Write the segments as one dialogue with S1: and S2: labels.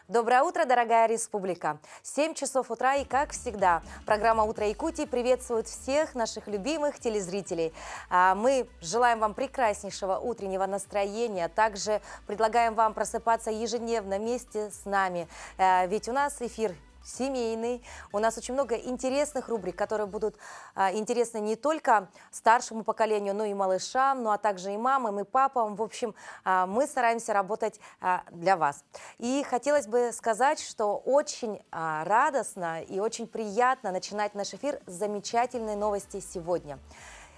S1: Доброе утро, дорогая республика! 7 часов утра и, как всегда, программа «Утро Якутии» приветствует всех наших любимых телезрителей. Мы желаем вам прекраснейшего утреннего настроения. Также предлагаем вам просыпаться ежедневно вместе с нами. Ведь у нас эфир семейный. У нас очень много интересных рубрик, которые будут интересны не только старшему поколению, но и малышам, ну а также и мамам, и папам. В общем, мы стараемся работать для вас. И хотелось бы сказать, что очень радостно и очень приятно начинать наш эфир с замечательной новости сегодня.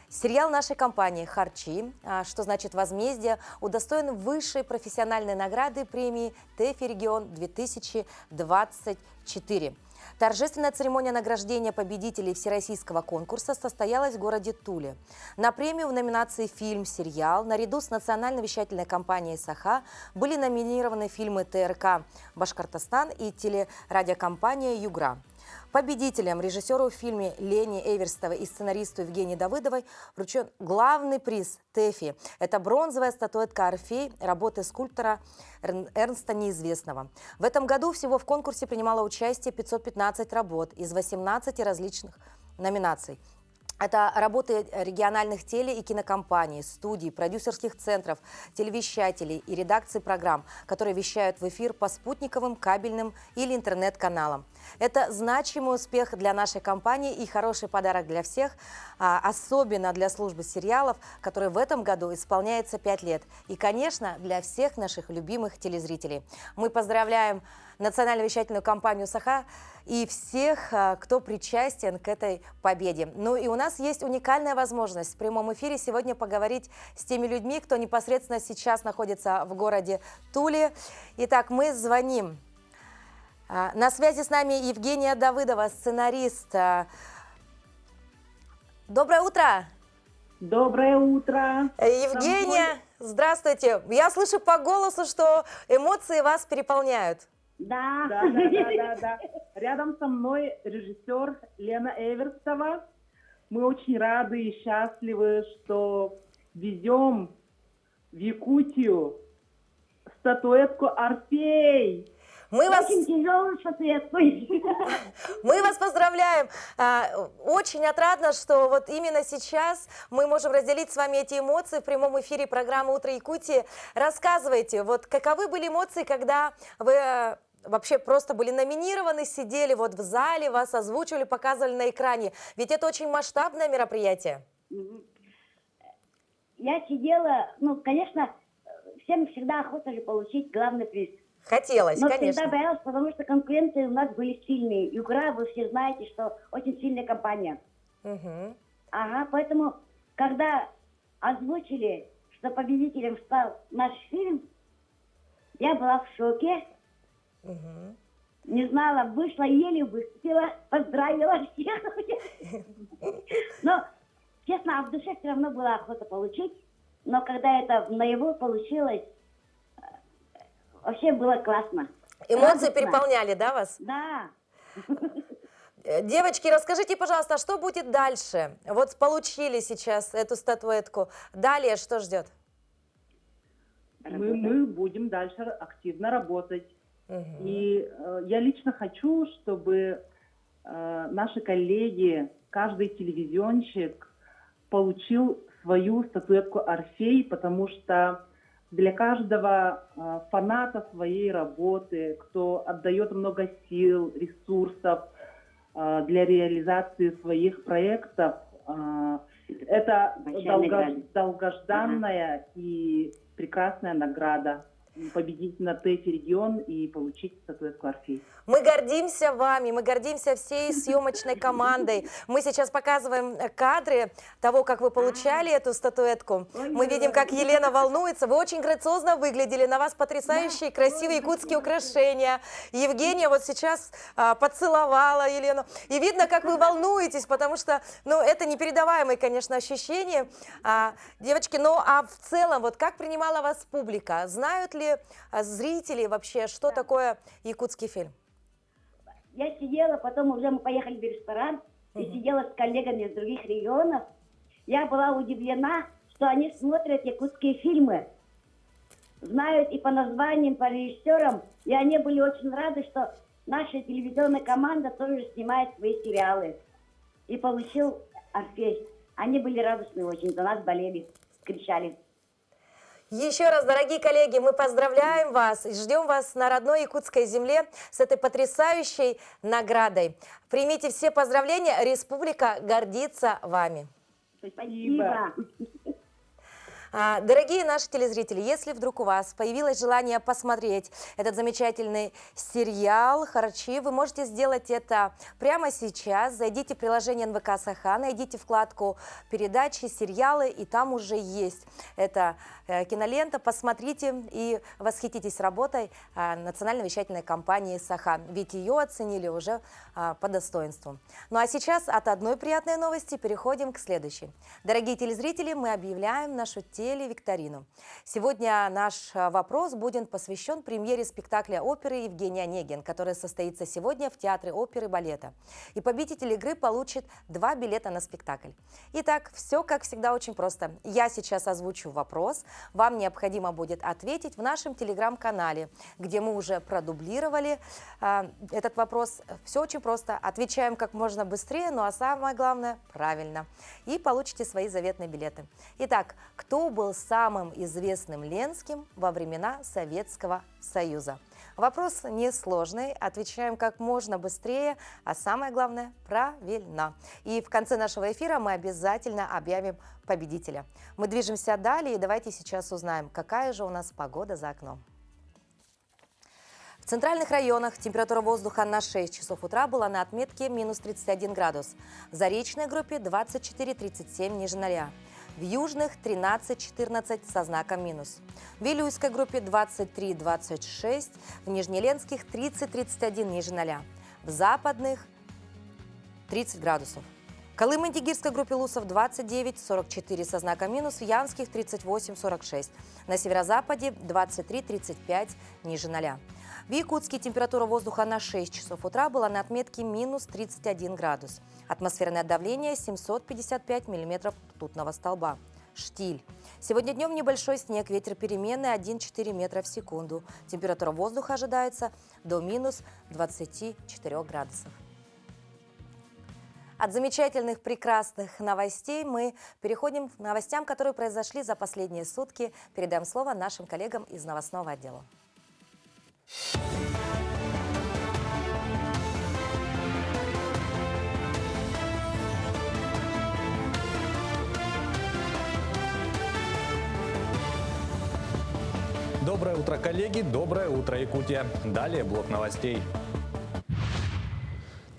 S1: Сериал нашей компании «Харчи», что значит возмездие, удостоен высшей профессиональной награды премии ТЭФИ «Регион-2024». Торжественная церемония награждения победителей всероссийского конкурса состоялась в городе Туле. На премию в номинации «Фильм», «Сериал» наряду с национальной вещательной компанией «Саха» были номинированы фильмы ТРК «Башкортостан» и телерадиокомпания «Югра». Победителям, режиссеру в фильме Лене Эверстовой и сценаристу Евгении Давыдовой вручен главный приз ТЭФИ. Это бронзовая статуэтка «Орфей» работы скульптора Эрнста Неизвестного. В этом году всего в конкурсе принимало участие 515 работ из 18 различных номинаций. Это работы региональных теле- и кинокомпаний, студий, продюсерских центров, телевещателей и редакций программ, которые вещают в эфир по спутниковым, кабельным или интернет-каналам. Это значимый успех для нашей компании и хороший подарок для всех, особенно для службы сериалов, которой в этом году исполняется 5 лет. И, конечно, для всех наших любимых телезрителей. Мы поздравляем национальную вещательную компанию «Саха» и всех, кто причастен к этой победе. Ну и у нас есть уникальная возможность в прямом эфире сегодня поговорить с теми людьми, кто непосредственно сейчас находится в городе Туле. Итак, мы звоним. На связи с нами Евгения Давыдова, сценарист. Доброе утро!
S2: Доброе утро!
S1: Евгения, здравствуйте! Я слышу по голосу, что эмоции вас переполняют.
S2: Да. Рядом со мной режиссер Лена Эверстова. Мы очень рады и счастливы, что везем в Якутию статуэтку «Орфей». Очень тяжелую статуэтку.
S1: Мы вас поздравляем. Очень отрадно, что вот именно сейчас мы можем разделить с вами эти эмоции в прямом эфире программы «Утро Якутии». Рассказывайте, вот каковы были эмоции, когда вы вообще просто были номинированы, сидели вот в зале, вас озвучивали, показывали на экране. Ведь это очень масштабное мероприятие.
S3: Я сидела, конечно, всем всегда охота же получить главный приз.
S1: Хотелось,
S3: но
S1: конечно.
S3: Всегда боялась, потому что конкуренции у нас были сильные. Югра, вы все знаете, что очень сильная компания.
S1: Угу.
S3: Ага, поэтому, когда озвучили, что победителем стал наш фильм, я была в шоке.
S1: Угу.
S3: Не знала, вышла, еле выступила, поздравила всех. Но, честно, в душе все равно была охота получить. Но когда это наяву получилось, вообще было классно.
S1: Эмоции переполняли, да, вас?
S3: Да.
S1: Девочки, расскажите, пожалуйста, что будет дальше? Вот получили сейчас эту статуэтку. Далее что ждет?
S2: Мы будем дальше активно работать.
S1: Угу.
S2: И я лично хочу, чтобы наши коллеги, каждый телевизионщик получил свою статуэтку «Орфей», потому что для каждого фаната своей работы, кто отдает много сил, ресурсов для реализации своих проектов, это долгожданная и прекрасная награда. Победить на ТЭФИ регион и получить статуэтку «Орфей».
S1: Мы гордимся вами, мы гордимся всей съемочной командой. Мы сейчас показываем кадры того, как вы получали эту статуэтку. Мы видим, как Елена волнуется. Вы очень грациозно выглядели, на вас потрясающие красивые якутские украшения. Евгения вот сейчас поцеловала Елену. И видно, как вы волнуетесь, потому что, это непередаваемые, конечно, ощущения. Девочки, а в целом, вот как принимала вас публика? Знают ли зрители вообще, что такое якутский фильм?
S3: Я сидела, потом уже мы поехали в ресторан, и сидела с коллегами из других регионов. Я была удивлена, что они смотрят якутские фильмы. знают и по названиям, по режиссерам, и они были очень рады, что наша телевизионная команда тоже снимает свои сериалы. И получил Орфей. Они были радостны очень, за нас болели, кричали.
S1: Еще раз, дорогие коллеги, мы поздравляем вас и ждем вас на родной якутской земле с этой потрясающей наградой. Примите все поздравления, республика гордится вами.
S3: Спасибо.
S1: Дорогие наши телезрители, если вдруг у вас появилось желание посмотреть этот замечательный сериал «Харчи», вы можете сделать это прямо сейчас. Зайдите в приложение НВК Саха, найдите вкладку «Передачи», «Сериалы», и там уже есть эта кинолента. Посмотрите и восхититесь работой национальной вещательной компании Саха, ведь ее оценили уже по достоинству. Ну а сейчас от одной приятной новости переходим к следующей. Дорогие телезрители, мы объявляем нашу телевикторину. Сегодня наш вопрос будет посвящен премьере спектакля оперы «Евгений Онегин», который состоится сегодня в Театре оперы и балета. И победитель игры получит 2 билета на спектакль. Итак, все как всегда очень просто. Я сейчас озвучу вопрос. Вам необходимо будет ответить в нашем телеграм-канале, где мы уже продублировали этот вопрос. Все очень просто. Отвечаем как можно быстрее, ну а самое главное – правильно. И получите свои заветные билеты. Итак, кто был самым известным Ленским во времена Советского Союза? Вопрос несложный, отвечаем как можно быстрее, а самое главное – правильно. И в конце нашего эфира мы обязательно объявим победителя. Мы движемся далее, и давайте сейчас узнаем, какая же у нас погода за окном. В центральных районах температура воздуха на 6 часов утра была на отметке минус 31 градус. В Заречной группе 24-37 ниже 0. В южных 13-14 со знаком минус. В Вилюйской группе 23-26, в Нижнеленских 30-31 ниже 0. В западных 30 градусов. В Колымо-Дигирской группе Лусов 29-44 со знаком минус, в Янских 38-46. На северо-западе 23-35 ниже 0. В Якутске температура воздуха на 6 часов утра была на отметке минус 31 градус. Атмосферное давление 755 миллиметров ртутного столба. Штиль. Сегодня днем небольшой снег, ветер переменный 1,4 метра в секунду. Температура воздуха ожидается до минус 24 градусов. От замечательных, прекрасных новостей мы переходим к новостям, которые произошли за последние сутки. Передаем слово нашим коллегам из новостного отдела.
S4: Доброе утро, коллеги! Доброе утро, Якутия! Далее блок новостей.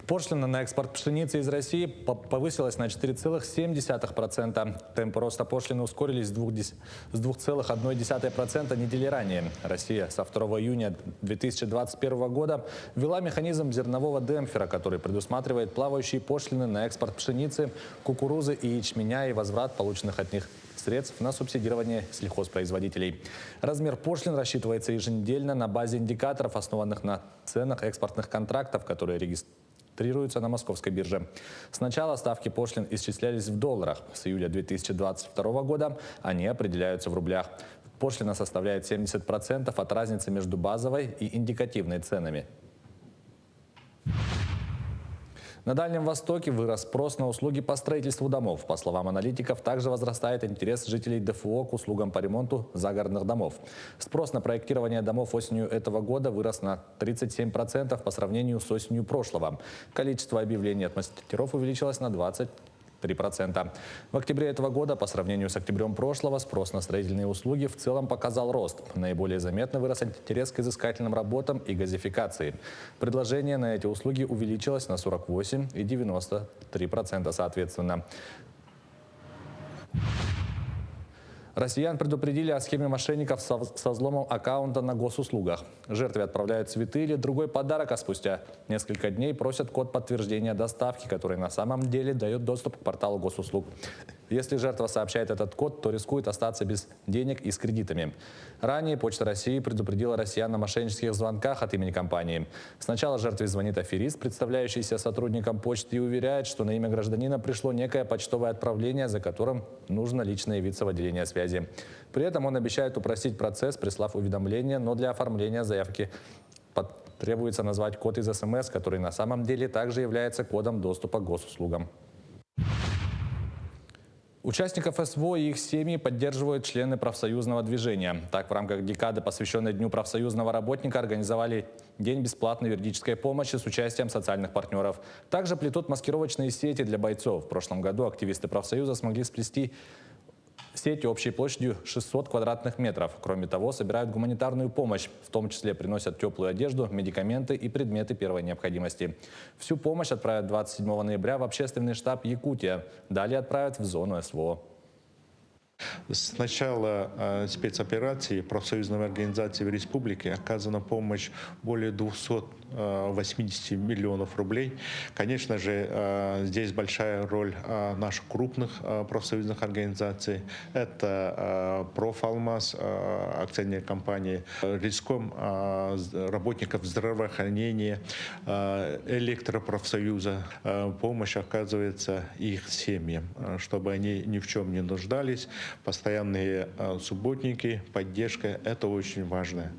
S4: Пошлина на экспорт пшеницы из России повысилась на 4,7%. Темпы роста пошлины ускорились с 2,1% недели ранее. Россия со 2 июня 2021 года ввела механизм зернового демпфера, который предусматривает плавающие пошлины на экспорт пшеницы, кукурузы и ячменя и возврат полученных от них средств на субсидирование сельхозпроизводителей. Размер пошлин рассчитывается еженедельно на базе индикаторов, основанных на ценах экспортных контрактов, которые регистрируются на московской бирже. Сначала ставки пошлин исчислялись в долларах. С июля 2022 года они определяются в рублях. Пошлина составляет 70% от разницы между базовой и индикативной ценами. На Дальнем Востоке вырос спрос на услуги по строительству домов. По словам аналитиков, также возрастает интерес жителей ДФО к услугам по ремонту загородных домов. Спрос на проектирование домов осенью этого года вырос на 37% по сравнению с осенью прошлого. Количество объявлений от мастеров увеличилось на 23%. В октябре этого года по сравнению с октябрем прошлого спрос на строительные услуги в целом показал рост. Наиболее заметно вырос интерес к изыскательным работам и газификации. Предложение на эти услуги увеличилось на 48% и 93% соответственно. Россиян предупредили о схеме мошенников со взломом аккаунта на госуслугах. Жертве отправляют цветы или другой подарок, а спустя несколько дней просят код подтверждения доставки, который на самом деле дает доступ к порталу госуслуг. Если жертва сообщает этот код, то рискует остаться без денег и с кредитами. Ранее Почта России предупредила россиян о мошеннических звонках от имени компании. Сначала жертве звонит аферист, представляющийся сотрудником почты, и уверяет, что на имя гражданина пришло некое почтовое отправление, за которым нужно лично явиться в отделение связи. При этом он обещает упростить процесс, прислав уведомление, но для оформления заявки требуется назвать код из СМС, который на самом деле также является кодом доступа к госуслугам. Участников СВО и их семьи поддерживают члены профсоюзного движения. Так, в рамках декады, посвященной Дню профсоюзного работника, организовали День бесплатной юридической помощи с участием социальных партнеров. Также плетут маскировочные сети для бойцов. В прошлом году активисты профсоюза смогли сплести сеть общей площадью 600 квадратных метров. Кроме того, собирают гуманитарную помощь, в том числе приносят теплую одежду, медикаменты и предметы первой необходимости. Всю помощь отправят 27 ноября в общественный штаб Якутия. Далее отправят в зону СВО.
S5: С начала спецоперации профсоюзной организации в республике оказана помощь более 280 миллионов рублей. Конечно же, здесь большая роль наших крупных профсоюзных организаций. Это Профалмаз, акционерная компания, Риском, работников здравоохранения, Электропрофсоюза. Помощь оказывается их семьям, чтобы они ни в чем не нуждались. Постоянные субботники, поддержка – это очень важно.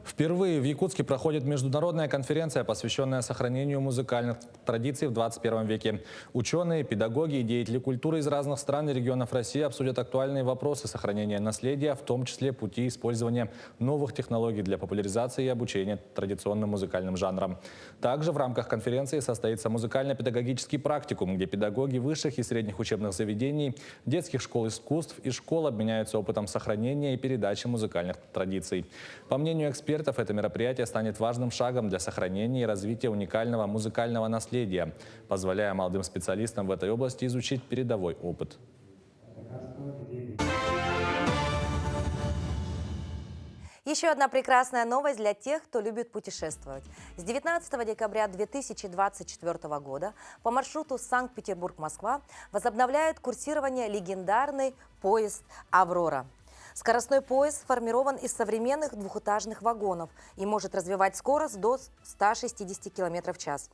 S4: Впервые в Якутске проходит международная конференция, посвященная сохранению музыкальных традиций в 21 веке. Ученые, педагоги и деятели культуры из разных стран и регионов России обсудят актуальные вопросы сохранения наследия, в том числе пути использования новых технологий для популяризации и обучения традиционным музыкальным жанрам. Также в рамках конференции состоится музыкально-педагогический практикум, где педагоги высших и средних учебных заведений, детских школ искусств и школ обменяются опытом сохранения и передачи музыкальных традиций. По мнению экспертов, это мероприятие станет важным шагом для сохранения и развития уникального музыкального наследия, позволяя молодым специалистам в этой области изучить передовой опыт.
S1: Еще одна прекрасная новость для тех, кто любит путешествовать. С 19 декабря 2024 года по маршруту Санкт-Петербург-Москва возобновляет курсирование легендарный поезд «Аврора». Скоростной поезд сформирован из современных двухэтажных вагонов и может развивать скорость до 160 км в час.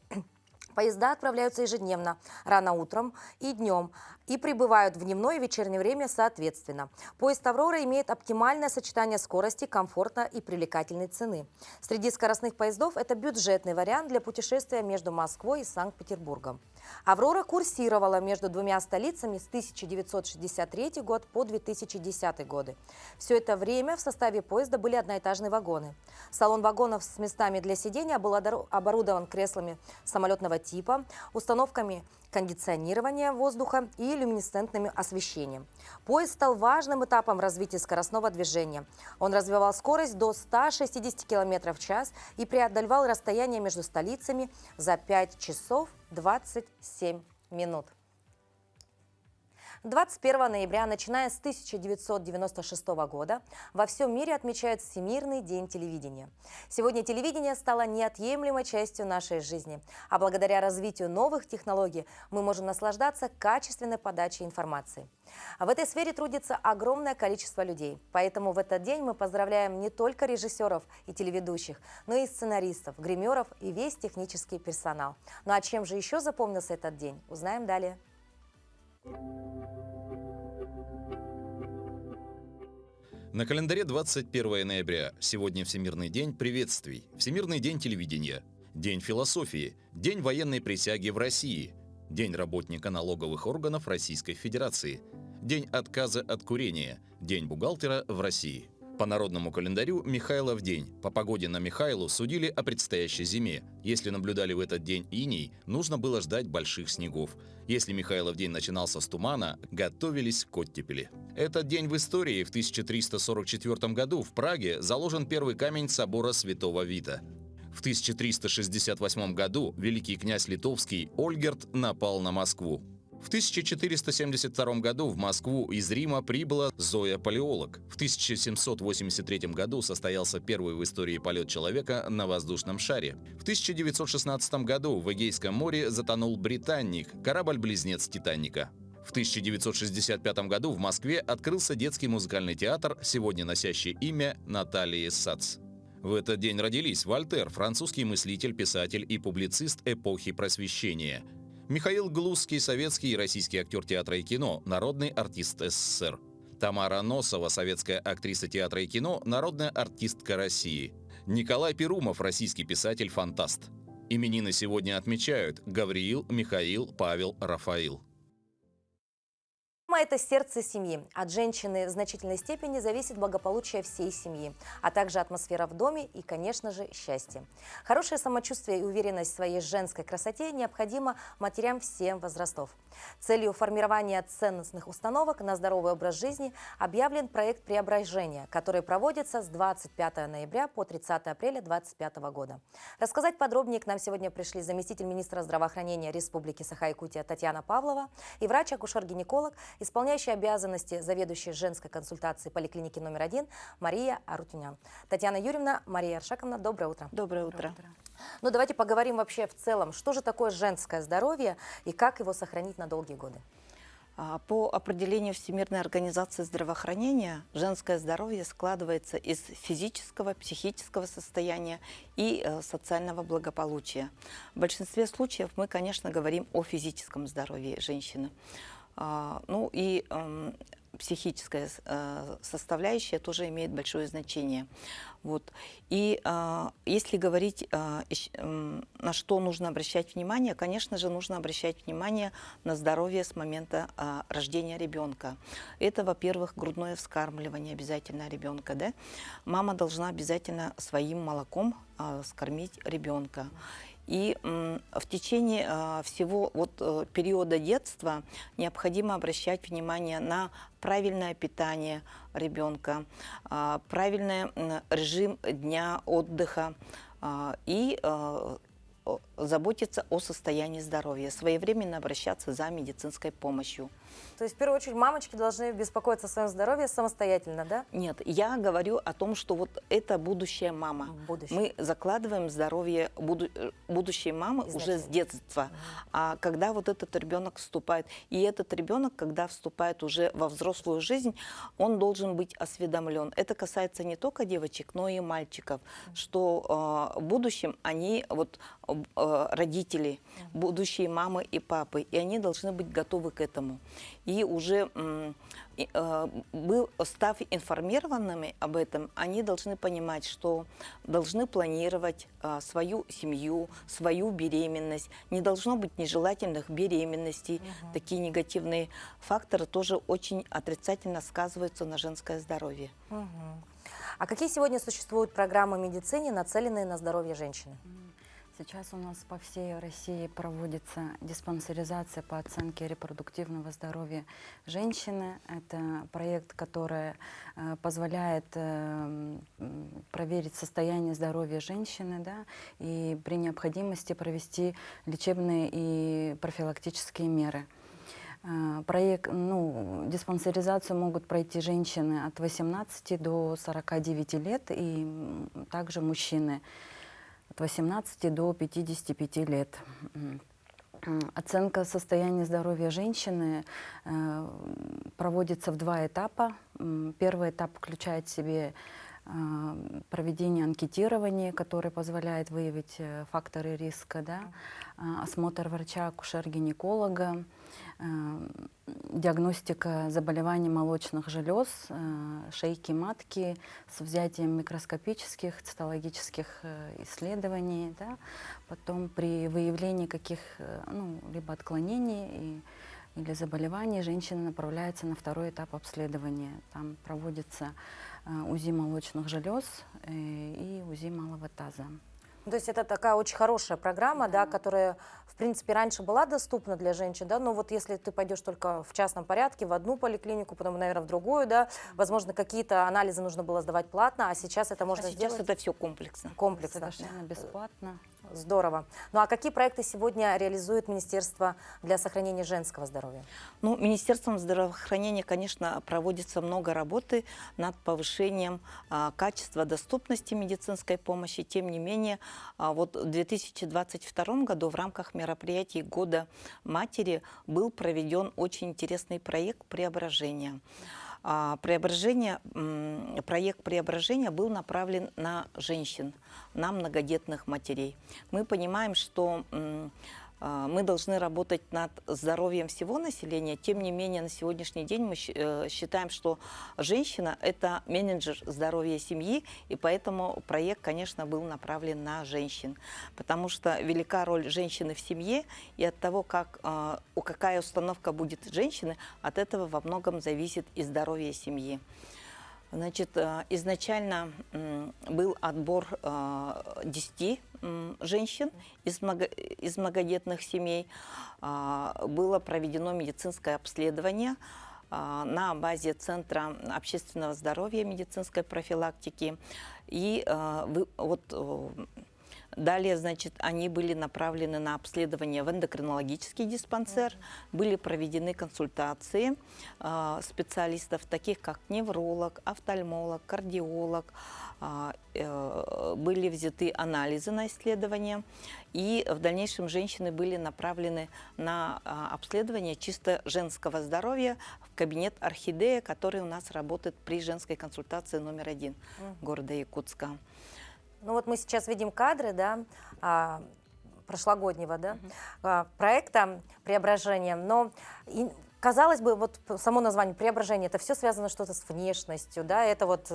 S1: Поезда отправляются ежедневно, рано утром и днем, и прибывают в дневное и вечернее время соответственно. Поезд «Аврора» имеет оптимальное сочетание скорости, комфорта и привлекательной цены. Среди скоростных поездов это бюджетный вариант для путешествия между Москвой и Санкт-Петербургом. «Аврора» курсировала между двумя столицами с 1963 год по 2010 годы. Все это время в составе поезда были одноэтажные вагоны. Салон вагонов с местами для сидения был оборудован креслами самолетного типа, установками кондиционирования воздуха и люминесцентным освещением. Поезд стал важным этапом развития скоростного движения. Он развивал скорость до 160 км в час и преодолевал расстояние между столицами за 5 часов 27 минут. 21 ноября, начиная с 1996 года, во всем мире отмечают Всемирный день телевидения. Сегодня телевидение стало неотъемлемой частью нашей жизни, а благодаря развитию новых технологий мы можем наслаждаться качественной подачей информации. В этой сфере трудится огромное количество людей, поэтому в этот день мы поздравляем не только режиссеров и телеведущих, но и сценаристов, гримеров и весь технический персонал. Ну а чем же еще запомнился этот день, узнаем далее.
S6: На календаре 21 ноября. Сегодня Всемирный день приветствий, Всемирный день телевидения, День философии, День военной присяги в России, День работника налоговых органов Российской Федерации, День отказа от курения, День бухгалтера в России. По народному календарю Михайлов день. По погоде на Михайлу судили о предстоящей зиме. Если наблюдали в этот день иней, нужно было ждать больших снегов. Если Михайлов день начинался с тумана, готовились к оттепели. Этот день в истории. В 1344 году в Праге заложен первый камень собора Святого Вита. В 1368 году великий князь литовский Ольгерд напал на Москву. В В 1472 году в Москву из Рима прибыла Зоя Палеолог. В 1783 году состоялся первый в истории полет человека на воздушном шаре. В 1916 году в Эгейском море затонул «Британник», корабль-близнец «Титаника». В 1965 году в Москве открылся детский музыкальный театр, сегодня носящий имя Наталии Сац. В этот день родились Вольтер, французский мыслитель, писатель и публицист эпохи Просвещения. Михаил Глузский, советский и российский актер театра и кино, народный артист СССР. Тамара Носова, советская актриса театра и кино, народная артистка России. Николай Перумов, российский писатель-фантаст. Именины сегодня отмечают Гавриил, Михаил, Павел, Рафаил.
S1: Мама – это сердце семьи. От женщины в значительной степени зависит благополучие всей семьи, а также атмосфера в доме и, конечно же, счастье. Хорошее самочувствие и уверенность в своей женской красоте необходимо матерям всех возрастов. Целью формирования ценностных установок на здоровый образ жизни объявлен проект «Преображение», который проводится с 25 ноября по 30 апреля 2025 года. Рассказать подробнее к нам сегодня пришли заместитель министра здравоохранения Республики Саха-Якутия Татьяна Павлова и врач-акушер-гинеколог, исполняющая обязанности заведующей женской консультации поликлиники номер 1 Мария Арутюнян. Татьяна Юрьевна, Мария Аршаковна, доброе утро.
S7: Доброе утро.
S1: Ну, давайте поговорим вообще в целом, что же такое женское здоровье и как его сохранить на долгие годы.
S7: По определению Всемирной организации здравоохранения, женское здоровье складывается из физического, психического состояния и социального благополучия. В большинстве случаев мы, конечно, говорим о физическом здоровье женщины. Ну и психическая составляющая тоже имеет большое значение. Вот. И если говорить, на что нужно обращать внимание, конечно же, нужно обращать внимание на здоровье с момента рождения ребенка. Это, во-первых, грудное вскармливание обязательно ребенка. Да? Мама должна обязательно своим молоком скормить ребенка. И в течение всего периода детства необходимо обращать внимание на правильное питание ребенка, правильный режим дня отдыха и заботиться о состоянии здоровья, своевременно обращаться за медицинской помощью.
S1: То есть, в первую очередь, мамочки должны беспокоиться о своем здоровье самостоятельно, да?
S7: Нет, я говорю о том, что вот это будущая мама.
S1: Будущее.
S7: Мы закладываем здоровье будущей мамы уже с детства. А когда вот этот ребенок вступает, и этот ребенок, когда вступает уже во взрослую жизнь, он должен быть осведомлен. Это касается не только девочек, но и мальчиков, что в будущем они, родители, будущие мамы и папы, и они должны быть готовы к этому. И уже став информированными об этом, они должны понимать, что должны планировать свою семью, свою беременность. Не должно быть нежелательных беременностей. Такие негативные факторы тоже очень отрицательно сказываются на женское здоровье.
S1: А какие сегодня существуют программы в медицине, нацеленные на здоровье женщины?
S8: Сейчас у нас по всей России проводится диспансеризация по оценке репродуктивного здоровья женщины. Это проект, который позволяет проверить состояние здоровья женщины, да, и при необходимости провести лечебные и профилактические меры. Диспансеризацию могут пройти женщины от 18 до 49 лет и также мужчины от 18 до 55 лет. Оценка состояния здоровья женщины проводится в 2 этапа. Первый этап включает в себе проведение анкетирования, которое позволяет выявить факторы риска, да? Осмотр врача-акушер-гинеколога, диагностика заболеваний молочных желез, шейки матки с взятием микроскопических, цитологических исследований. Да? Потом при выявлении либо отклонений или заболеваний женщина направляется на 2-й этап обследования. Там проводится УЗИ молочных желез и УЗИ малого таза.
S1: То есть это такая очень хорошая программа, да, которая, в принципе, раньше была доступна для женщин, да, но вот если ты пойдешь только в частном порядке в одну поликлинику, потом, наверное, в другую, да, возможно, какие-то анализы нужно было сдавать платно, а сейчас это можно сделать.
S7: Сейчас это все комплексно.
S1: Комплексно.
S8: Совершенно бесплатно.
S1: Здорово. Ну а какие проекты сегодня реализует Министерство для сохранения женского здоровья?
S7: Ну, Министерством здравоохранения, конечно, проводится много работы над повышением качества доступности медицинской помощи. Тем не менее, вот в 2022 году в рамках мероприятий Года матери был проведен очень интересный проект преображения. Проект преображения был направлен на женщин, на многодетных матерей. Мы понимаем, что мы должны работать над здоровьем всего населения. Тем не менее, на сегодняшний день мы считаем, что женщина – это менеджер здоровья семьи, и поэтому проект, конечно, был направлен на женщин. Потому что велика роль женщины в семье, и от того, какая установка будет женщины, от этого во многом зависит и здоровье семьи. Значит, изначально был отбор 10 женщин из многодетных семей. Было проведено медицинское обследование на базе Центра общественного здоровья и медицинской профилактики. И далее, значит, они были направлены на обследование в эндокринологический диспансер, были проведены консультации специалистов, таких как невролог, офтальмолог, кардиолог, были взяты анализы на исследование, и в дальнейшем женщины были направлены на обследование чисто женского здоровья в кабинет «Орхидея», который у нас работает при женской консультации номер 1 города Якутска.
S1: Ну вот мы сейчас видим кадры, да, прошлогоднего, да, проекта преображения, но казалось бы, вот само название преображение, это все связано что-то с внешностью, да, это вот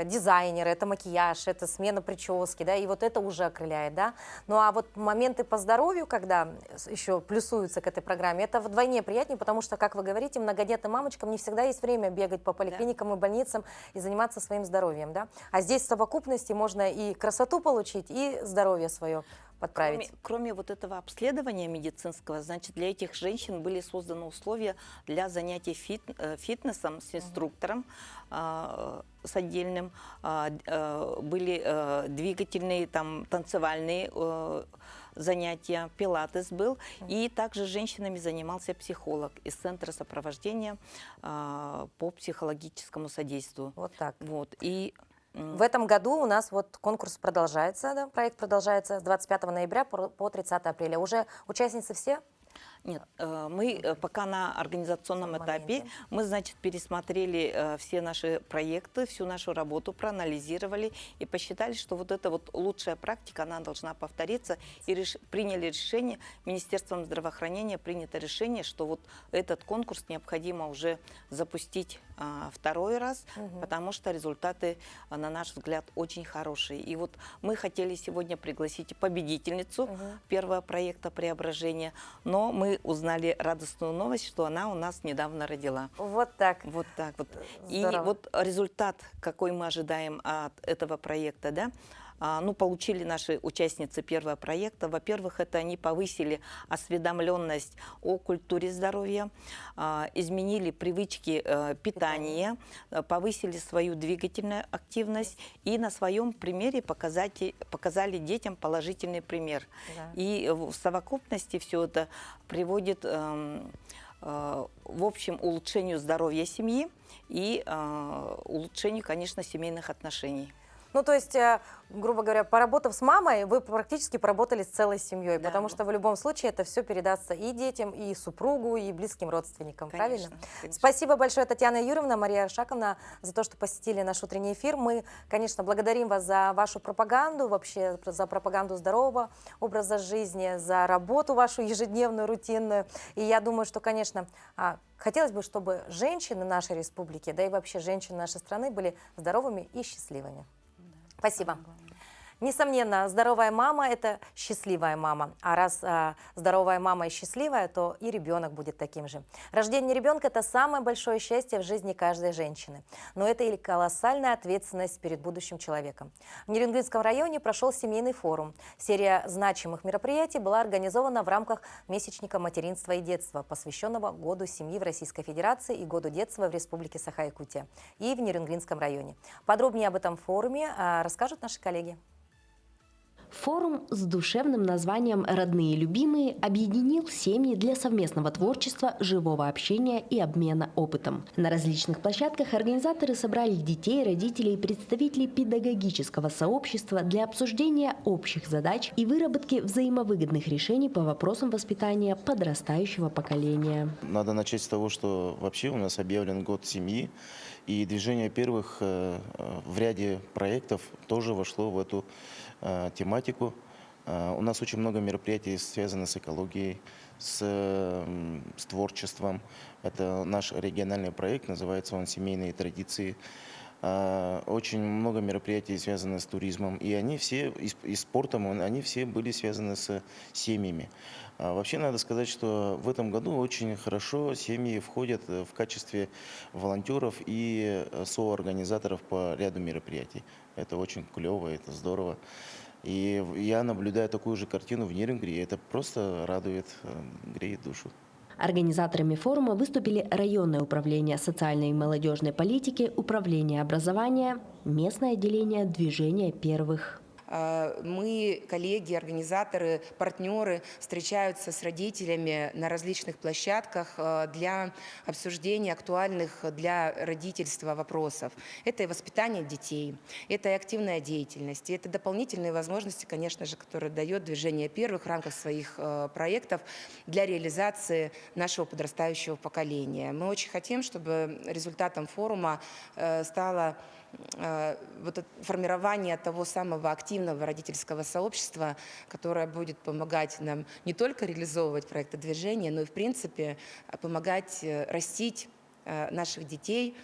S1: дизайнер, это макияж, это смена прически, да, и вот это уже окрыляет, да. Ну а вот моменты по здоровью, когда еще плюсуются к этой программе, это вдвойне приятнее, потому что, как вы говорите, многодетным мамочкам не всегда есть время бегать по поликлиникам и больницам и заниматься своим здоровьем, да. А здесь в совокупности можно и красоту получить, и здоровье свое подправить.
S7: Кроме вот этого обследования медицинского, значит, для этих женщин были созданы условия для занятий фитнесом с инструктором, с отдельным, были двигательные, там, танцевальные занятия, пилатес был, и также женщинами занимался психолог из Центра сопровождения по психологическому содействию.
S1: Вот так.
S7: Вот, и
S1: в этом году у нас вот конкурс продолжается, да, проект продолжается с 25 ноября по 30 апреля. Уже участницы все?
S7: Нет, мы пока на организационном этапе. Мы, значит, пересмотрели все наши проекты, всю нашу работу, проанализировали и посчитали, что вот эта вот лучшая практика, она должна повториться. И приняли решение, Министерством здравоохранения принято решение, что вот этот конкурс необходимо уже запустить второй раз, потому что результаты, на наш взгляд, очень хорошие. И вот мы хотели сегодня пригласить победительницу первого проекта преображения, но мы узнали радостную новость, что она у нас недавно родила.
S1: Вот так.
S7: Вот так вот.
S1: Здорово.
S7: И вот результат, какой мы ожидаем от этого проекта, да, ну, получили наши участницы первого проекта. Во-первых, это они повысили осведомленность о культуре здоровья, изменили привычки питания, повысили свою двигательную активность и на своем примере показали детям положительный пример. Да. И в совокупности все это приводит в общем улучшению здоровья семьи и улучшению, конечно, семейных отношений.
S1: Ну, то есть, грубо говоря, поработав с мамой, вы практически поработали с целой семьей, да, потому что в любом случае это все передастся и детям, и супругу, и близким родственникам, конечно, правильно? Конечно. Спасибо большое, Татьяна Юрьевна, Мария Аршаковна, за то, что посетили наш утренний эфир. Мы, конечно, благодарим вас за вашу пропаганду, вообще за пропаганду здорового образа жизни, за работу вашу ежедневную, рутинную. И я думаю, что, конечно, хотелось бы, чтобы женщины нашей республики, да и вообще женщины нашей страны были здоровыми и счастливыми. Спасибо. Несомненно, здоровая мама – это счастливая мама. А раз здоровая мама и счастливая, то и ребенок будет таким же. Рождение ребенка – это самое большое счастье в жизни каждой женщины. Но это и колоссальная ответственность перед будущим человеком. В Нерюнгринском районе прошел семейный форум. Серия значимых мероприятий была организована в рамках месячника материнства и детства, посвященного Году семьи в Российской Федерации и Году детства в Республике Саха-Якутия и в Нерюнгринском районе. Подробнее об этом форуме расскажут наши коллеги.
S9: Форум с душевным названием «Родные и любимые» объединил семьи для совместного творчества, живого общения и обмена опытом. На различных площадках организаторы собрали детей, родителей и представителей педагогического сообщества для обсуждения общих задач и выработки взаимовыгодных решений по вопросам воспитания подрастающего поколения.
S10: Надо начать с того, что вообще у нас объявлен год семьи, и движение первых в ряде проектов тоже вошло в эту тематику. У нас очень много мероприятий связано с экологией, с творчеством. Это наш региональный проект, называется он «Семейные традиции». Очень много мероприятий связано с туризмом, и они все, и спортом, они все были связаны с семьями. Вообще надо сказать, что в этом году очень хорошо семьи входят в качестве волонтеров и соорганизаторов по ряду мероприятий. Это очень клево, это здорово. И я наблюдаю такую же картину в Нерюнгри, и это просто радует, греет душу.
S9: Организаторами форума выступили районное управление социальной и молодежной политики, управление образования, местное отделение движения первых.
S11: Мы, коллеги, организаторы, партнеры встречаются с родителями на различных площадках для обсуждения актуальных для родительства вопросов. Это и воспитание детей, это и активная деятельность, и это дополнительные возможности, конечно же, которые дает движение первых в рамках своих проектов для реализации нашего подрастающего поколения. Мы очень хотим, чтобы результатом форума стало формирование того самого активного родительского сообщества, которое будет помогать нам не только реализовывать проекты движения, но и, в принципе, помогать растить наших детей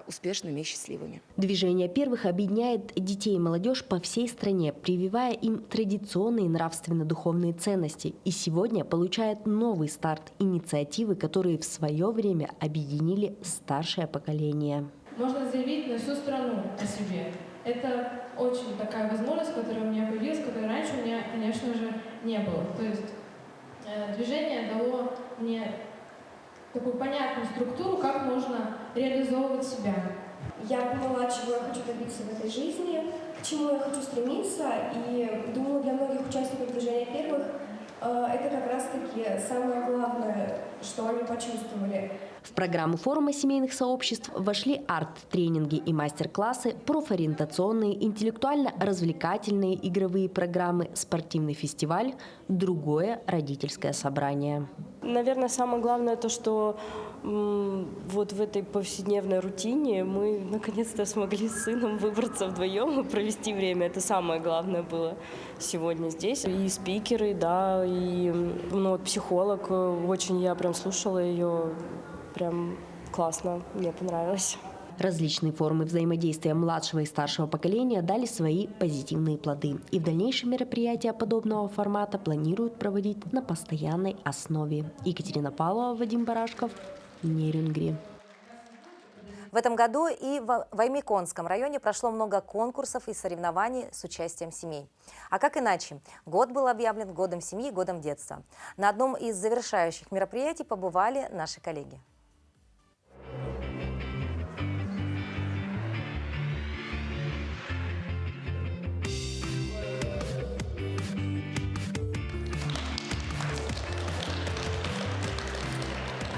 S11: успешными и счастливыми.
S9: Движение первых объединяет детей и молодежь по всей стране, прививая им традиционные нравственно-духовные ценности. И сегодня получает новый старт инициативы, которые в свое время объединили старшее поколение.
S12: Можно заявить на всю страну о себе. Это очень такая возможность, которая у меня появилась, которой раньше у меня, конечно же, не было. То есть движение дало мне такую понятную структуру, как можно реализовывать себя.
S13: Я поняла, чего я хочу добиться в этой жизни, к чему я хочу стремиться, и думаю, для многих участников движения первых это как раз-таки самое главное, что они почувствовали.
S9: В программу форума семейных сообществ вошли арт-тренинги и мастер-классы, профориентационные, интеллектуально-развлекательные игровые программы, спортивный фестиваль, другое родительское собрание.
S14: Наверное, самое главное то, что вот в этой повседневной рутине мы наконец-то смогли с сыном выбраться вдвоем и провести время. Это самое главное было сегодня здесь. И спикеры, да, и психолог. Очень я прям слушала ее, прям классно, мне понравилось.
S9: Различные формы взаимодействия младшего и старшего поколения дали свои позитивные плоды. И в дальнейшем мероприятия подобного формата планируют проводить на постоянной основе. Екатерина Павлова, Вадим Барашков, Нерюнгри.
S1: В этом году и в Ваймиконском районе прошло много конкурсов и соревнований с участием семей. А как иначе? Год был объявлен годом семьи, годом детства. На одном из завершающих мероприятий побывали наши коллеги.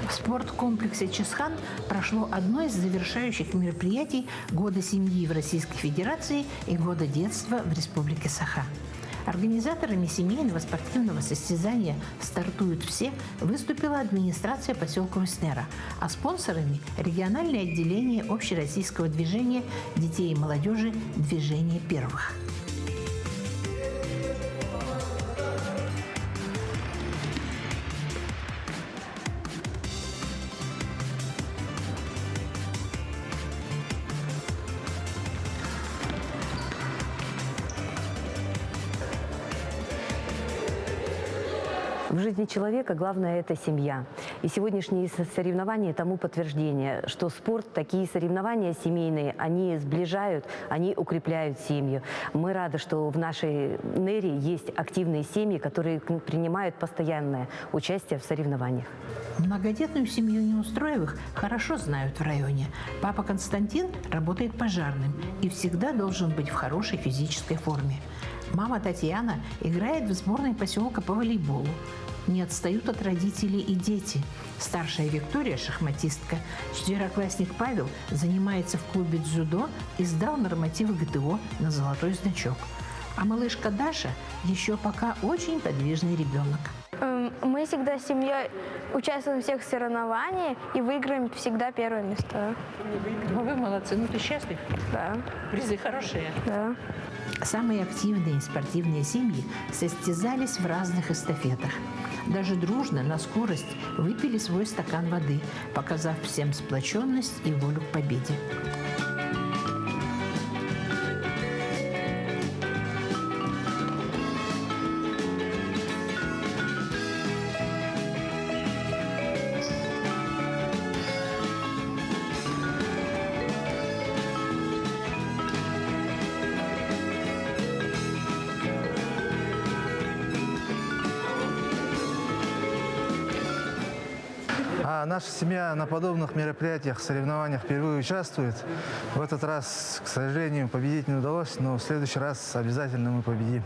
S15: В спорткомплексе «Чесхан» прошло одно из завершающих мероприятий Года семьи в Российской Федерации и Года детства в Республике Саха. Организаторами семейного спортивного состязания «Стартуют все» выступила администрация поселка Уснера, а спонсорами – региональное отделение общероссийского движения детей и молодежи «Движение первых».
S16: В жизни человека главное – это семья. И сегодняшние соревнования тому подтверждение, что спорт, такие соревнования семейные, они сближают, они укрепляют семью. Мы рады, что в нашей НЭРе есть активные семьи, которые принимают постоянное участие в соревнованиях.
S15: Многодетную семью Неустроевых хорошо знают в районе. Папа Константин работает пожарным и всегда должен быть в хорошей физической форме. Мама Татьяна играет в сборной поселка по волейболу. Не отстают от родителей и дети. Старшая Виктория – шахматистка. Четвероклассник Павел занимается в клубе дзюдо и сдал нормативы ГТО на золотой значок. А малышка Даша еще пока очень подвижный ребенок.
S13: Мы всегда с семьей участвуем в всех соревнованиях и выиграем всегда первое место.
S15: Ну, вы молодцы. Ну, ты счастлив?
S13: Да.
S15: Призы хорошие?
S13: Да.
S15: Самые активные спортивные семьи состязались в разных эстафетах. Даже дружно, на скорость, выпили свой стакан воды, показав всем сплоченность и волю к победе.
S17: А наша семья на подобных мероприятиях, соревнованиях впервые участвует. В этот раз, к сожалению, победить не удалось, но в следующий раз обязательно мы победим.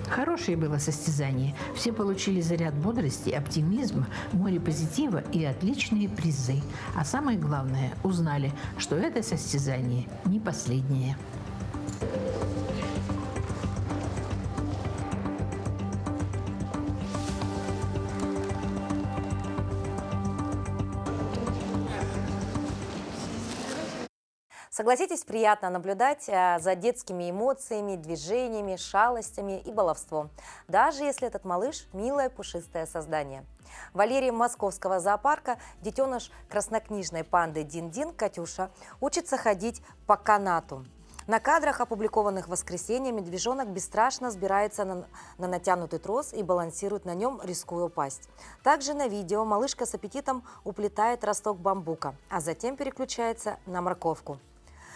S15: Хорошее было состязание. Все получили заряд бодрости, оптимизма, море позитива и отличные призы. А самое главное, узнали, что это состязание не последнее.
S1: Согласитесь, приятно наблюдать за детскими эмоциями, движениями, шалостями и баловством, даже если этот малыш – милое пушистое создание. Валерий московского зоопарка, детеныш краснокнижной панды Дин-Дин Катюша, учится ходить по канату. На кадрах, опубликованных в воскресенье, медвежонок бесстрашно взбирается на натянутый трос и балансирует на нем, рискуя упасть. Также на видео малышка с аппетитом уплетает росток бамбука, а затем переключается на морковку.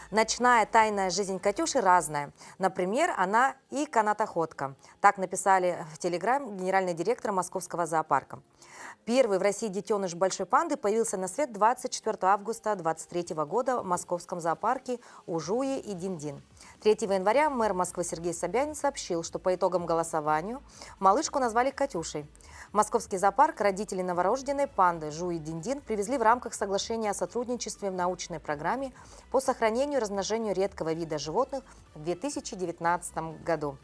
S1: Ночная тайная жизнь Катюши разная. Например, она и канатоходка. Так написали в Телеграм генеральный директор московского зоопарка. Первый в России детеныш большой панды появился на свет 24 августа 2023 года в московском зоопарке у Жуи и Дин-Дин. 3 января мэр Москвы Сергей Собянин сообщил, что по итогам голосования малышку назвали Катюшей. Московский зоопарк родители новорожденной панды Жуи и Дин-Дин привезли в рамках соглашения о сотрудничестве в научной программе по сохранению и размножению редкого вида животных в 2019 году.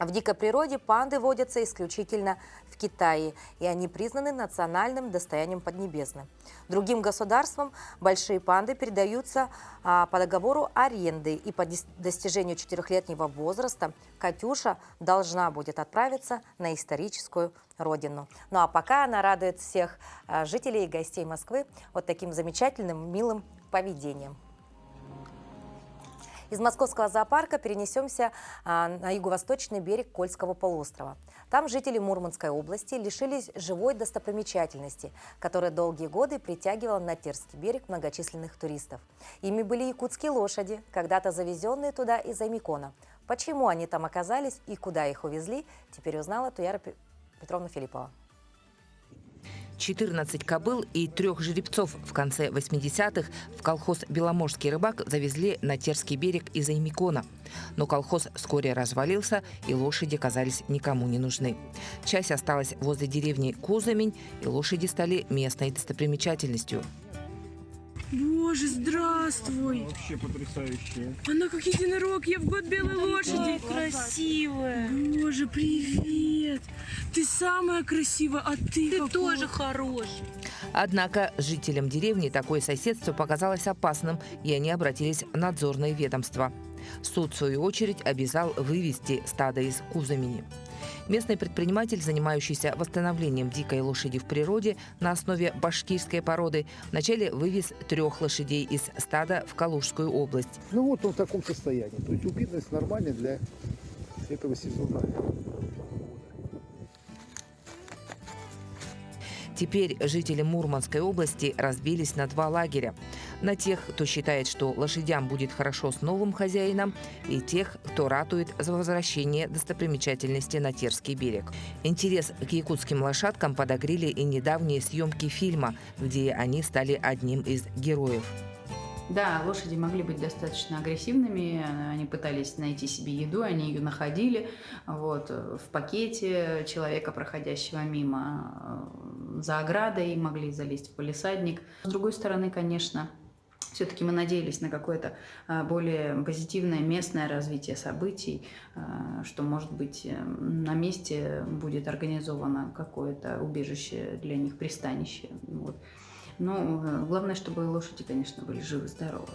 S1: В дикой природе панды водятся исключительно в Китае, и они признаны национальным достоянием Поднебесной. Другим государствам большие панды передаются по договору аренды, и по достижению 4-летнего возраста Катюша должна будет отправиться на историческую родину. Ну а пока она радует всех жителей и гостей Москвы вот таким замечательным, милым поведением. Из московского зоопарка перенесемся на юго-восточный берег Кольского полуострова. Там жители Мурманской области лишились живой достопримечательности, которая долгие годы притягивала на Терский берег многочисленных туристов. Ими были якутские лошади, когда-то завезенные туда из Аймикона. Почему они там оказались и куда их увезли, теперь узнала Туяра Петровна Филиппова.
S18: 14 кобыл и 3 жеребцов в конце 80-х в колхоз «Беломорский рыбак» завезли на Терский берег из Аймикона. Но колхоз вскоре развалился, и лошади казались никому не нужны. Часть осталась возле деревни Кузамень, и лошади стали местной достопримечательностью.
S19: Боже, здравствуй!
S20: Вообще потрясающая.
S19: Она как единорог, я в год белой лошади. Красивая. Боже, привет! Ты самая красивая, а ты тоже хороший.
S18: Однако жителям деревни такое соседство показалось опасным, и они обратились в надзорные ведомства. Суд, в свою очередь, обязал вывести стадо из Кузамени. Местный предприниматель, занимающийся восстановлением дикой лошади в природе на основе башкирской породы, вначале вывез 3 лошадей из стада в Калужскую область.
S20: Ну вот он в таком состоянии. То есть упитанность нормальная для этого сезона.
S18: Теперь жители Мурманской области разбились на 2 лагеря. На тех, кто считает, что лошадям будет хорошо с новым хозяином, и тех, кто ратует за возвращение достопримечательности на Терский берег. Интерес к якутским лошадкам подогрели и недавние съемки фильма, где они стали одним из героев.
S21: Да, лошади могли быть достаточно агрессивными, они пытались найти себе еду, они ее находили вот, в пакете человека, проходящего мимо, за оградой, могли залезть в палисадник. С другой стороны, конечно, все-таки мы надеялись на какое-то более позитивное местное развитие событий, что, может быть, на месте будет организовано какое-то убежище для них, пристанище. Вот. Но главное, чтобы лошади, конечно, были живы-здоровы.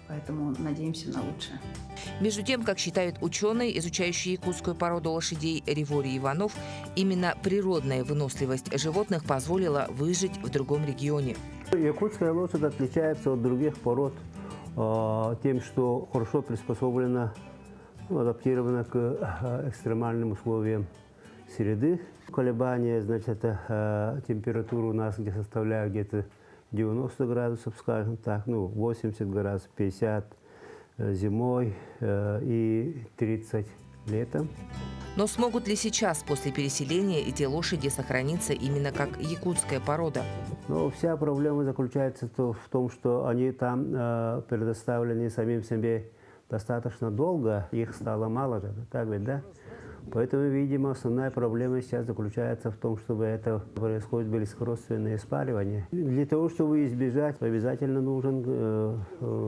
S21: Поэтому надеемся на лучшее.
S18: Между тем, как считают ученые, изучающие якутскую породу лошадей Ревори Иванов, именно природная выносливость животных позволила выжить в другом регионе.
S22: Якутская лошадь отличается от других пород тем, что хорошо приспособлена, адаптирована к экстремальным условиям среды. Колебания, значит, это температура у нас где составляет где-то 90 градусов, скажем так, 80 градусов, 50 зимой и 30 летом.
S18: Но смогут ли сейчас, после переселения, эти лошади сохраниться именно как якутская порода?
S22: Но вся проблема заключается в том, что они там предоставлены самим себе достаточно долго, их стало мало же, так ведь, да? Поэтому, видимо, основная проблема сейчас заключается в том, чтобы это происходит бескровственное спаривание. Для того, чтобы избежать, обязательно нужен,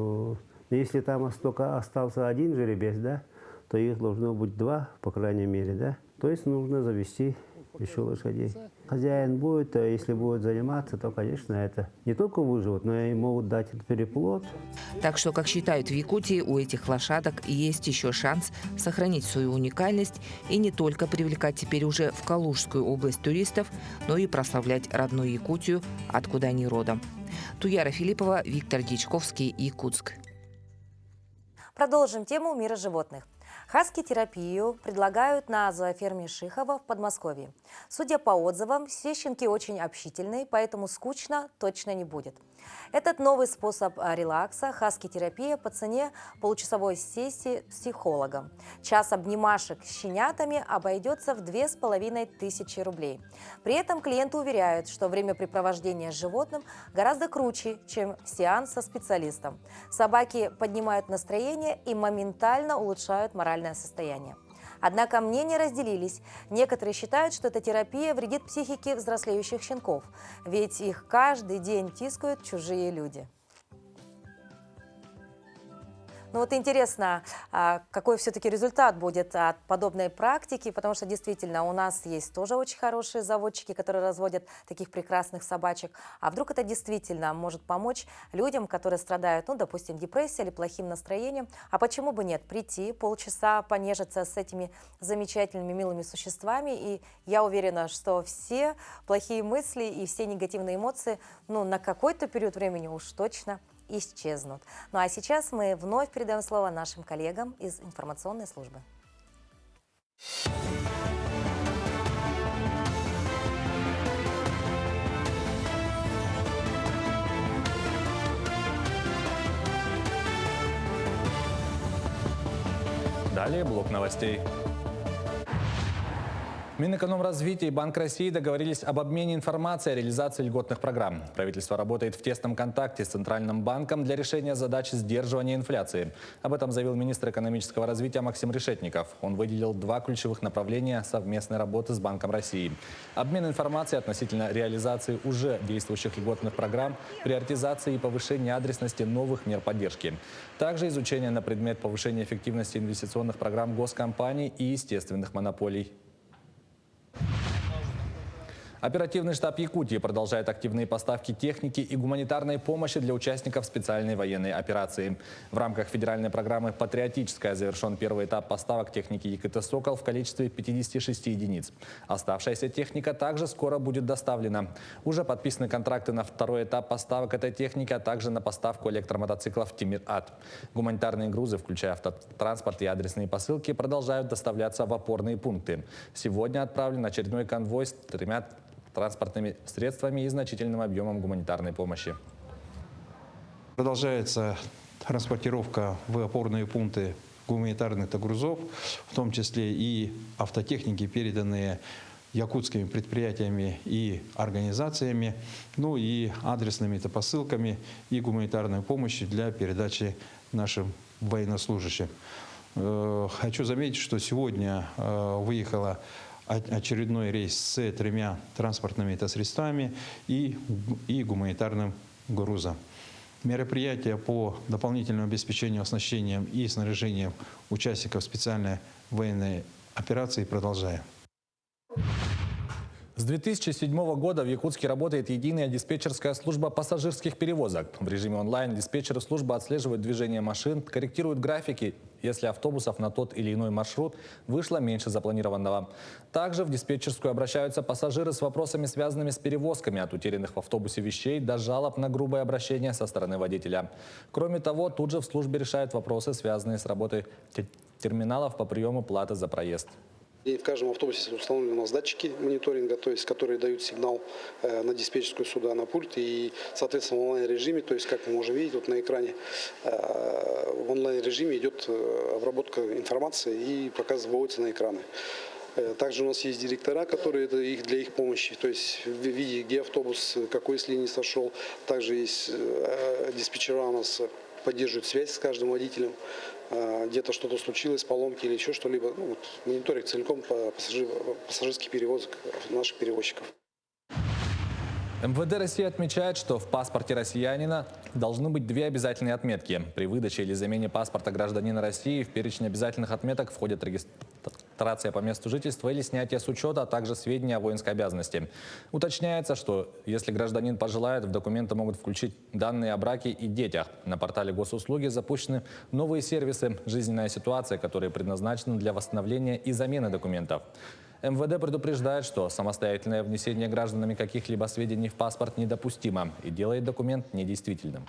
S22: если там только остался один жеребец, да, то их должно быть два, по крайней мере, да. То есть нужно завести еще лошадей. Хозяин будет, если будет заниматься, то, конечно, это не только выживут, но и могут дать переплод.
S18: Так что, как считают в Якутии, у этих лошадок есть еще шанс сохранить свою уникальность и не только привлекать теперь уже в Калужскую область туристов, но и прославлять родную Якутию, откуда они родом. Туяра Филиппова, Виктор Дичковский, Якутск.
S1: Продолжим тему мира животных. Хаски-терапию предлагают на зооферме Шихова в Подмосковье. Судя по отзывам, все щенки очень общительные, поэтому скучно точно не будет. Этот новый способ релакса, хаски-терапия, по цене получасовой сессии с психологом. Час обнимашек с щенятами обойдется в 2500 рублей. При этом клиенты уверяют, что времяпрепровождение с животным гораздо круче, чем сеанс со специалистом. Собаки поднимают настроение и моментально улучшают моральное состояние. Однако мнения разделились. Некоторые считают, что эта терапия вредит психике взрослеющих щенков, ведь их каждый день тискают чужие люди. Ну вот интересно, какой все-таки результат будет от подобной практики, потому что действительно у нас есть тоже очень хорошие заводчики, которые разводят таких прекрасных собачек. А вдруг это действительно может помочь людям, которые страдают, ну, допустим, депрессией или плохим настроением. А почему бы нет? Прийти, полчаса понежиться с этими замечательными, милыми существами. И я уверена, что все плохие мысли и все негативные эмоции, ну, на какой-то период времени уж точно исчезнут. Ну а сейчас мы вновь передаем слово нашим коллегам из информационной службы.
S4: Далее блок новостей. Минэкономразвития и Банк России договорились об обмене информацией о реализации льготных программ. Правительство работает в тесном контакте с Центральным банком для решения задач сдерживания инфляции. Об этом заявил министр экономического развития Максим Решетников. Он выделил два ключевых направления совместной работы с Банком России. Обмен информацией относительно реализации уже действующих льготных программ, приоритизации и повышения адресности новых мер поддержки. Также изучение на предмет повышения эффективности инвестиционных программ госкомпаний и естественных монополий. Оперативный штаб Якутии продолжает активные поставки техники и гуманитарной помощи для участников специальной военной операции. В рамках федеральной программы «Патриотическая» завершен первый этап поставок техники ЕКТ «Сокол» в количестве 56 единиц. Оставшаяся техника также скоро будет доставлена. Уже подписаны контракты на второй этап поставок этой техники, а также на поставку электромотоциклов «Тимир-Ат». Гуманитарные грузы, включая автотранспорт и адресные посылки, продолжают доставляться в опорные пункты. Сегодня отправлен очередной конвой с 3 транспортными средствами и значительным объемом гуманитарной помощи.
S23: Продолжается транспортировка в опорные пункты гуманитарных грузов, в том числе и автотехники, переданные якутскими предприятиями и организациями, ну и адресными посылками и гуманитарной помощи для передачи нашим военнослужащим. Хочу заметить, что сегодня выехала очередной рейс с 3 транспортными средствами и гуманитарным грузом. Мероприятия по дополнительному обеспечению оснащением и снаряжением участников специальной военной операции продолжаем.
S4: С 2007 года в Якутске работает единая диспетчерская служба пассажирских перевозок. В режиме онлайн диспетчеры службы отслеживают движение машин, корректируют графики, если автобусов на тот или иной маршрут вышло меньше запланированного. Также в диспетчерскую обращаются пассажиры с вопросами, связанными с перевозками от утерянных в автобусе вещей до жалоб на грубое обращение со стороны водителя. Кроме того, тут же в службе решают вопросы, связанные с работой терминалов по приему платы за проезд.
S2: И в каждом автобусе установлены у нас датчики мониторинга, то есть, которые дают сигнал на диспетчерскую сюда, на пульт. И, соответственно, в онлайн-режиме, то есть, как мы можем видеть вот на экране, в онлайн-режиме идет обработка информации и выводится на экраны. Также у нас есть директора, которые для их помощи, то есть в виде, где автобус, какой с линии сошел. Также есть диспетчера у нас поддерживают связь с каждым водителем. Где-то что-то случилось, поломки или еще что-либо. Ну, вот, мониторинг целиком по пассажирских перевозок наших перевозчиков.
S4: МВД России отмечает, что в паспорте россиянина должны быть 2 обязательные отметки. При выдаче или замене паспорта гражданина России в перечень обязательных отметок входят регистрация по месту жительства или снятие с учета, а также сведения о воинской обязанности. Уточняется, что если гражданин пожелает, в документы могут включить данные о браке и детях. На портале госуслуги запущены новые сервисы «Жизненная ситуация», которые предназначены для восстановления и замены документов. МВД предупреждает, что самостоятельное внесение гражданами каких-либо сведений в паспорт недопустимо и делает документ недействительным.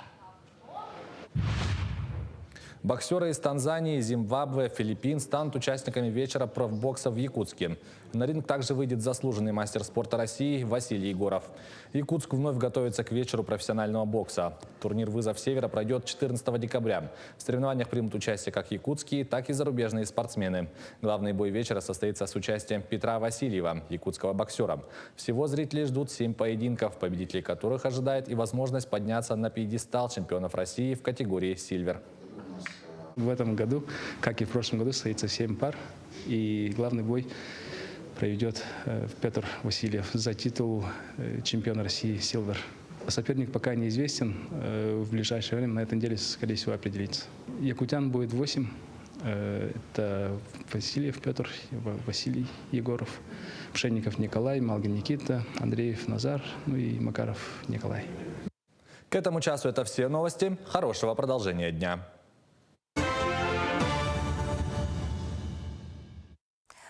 S4: Боксеры из Танзании, Зимбабве, Филиппин станут участниками вечера профбокса в Якутске. На ринг также выйдет заслуженный мастер спорта России Василий Егоров. Якутск вновь готовится к вечеру профессионального бокса. Турнир «Вызов Севера» пройдет 14 декабря. В соревнованиях примут участие как якутские, так и зарубежные спортсмены. Главный бой вечера состоится с участием Петра Васильева, якутского боксера. Всего зрители ждут 7 поединков, победителей которых ожидает и возможность подняться на пьедестал чемпионов России в категории «Сильвер».
S3: В этом году, как и в прошлом году, состоится 7 пар. И главный бой проведет Петр Васильев за титул чемпиона России «Силвер». Соперник пока неизвестен. В ближайшее время, на этой неделе, скорее всего, определится. Якутян будет 8. Это Васильев Петр, Василий Егоров, Пшенников Николай, Малгин Никита, Андреев Назар, ну и Макаров Николай.
S4: К этому часу это все новости. Хорошего продолжения дня.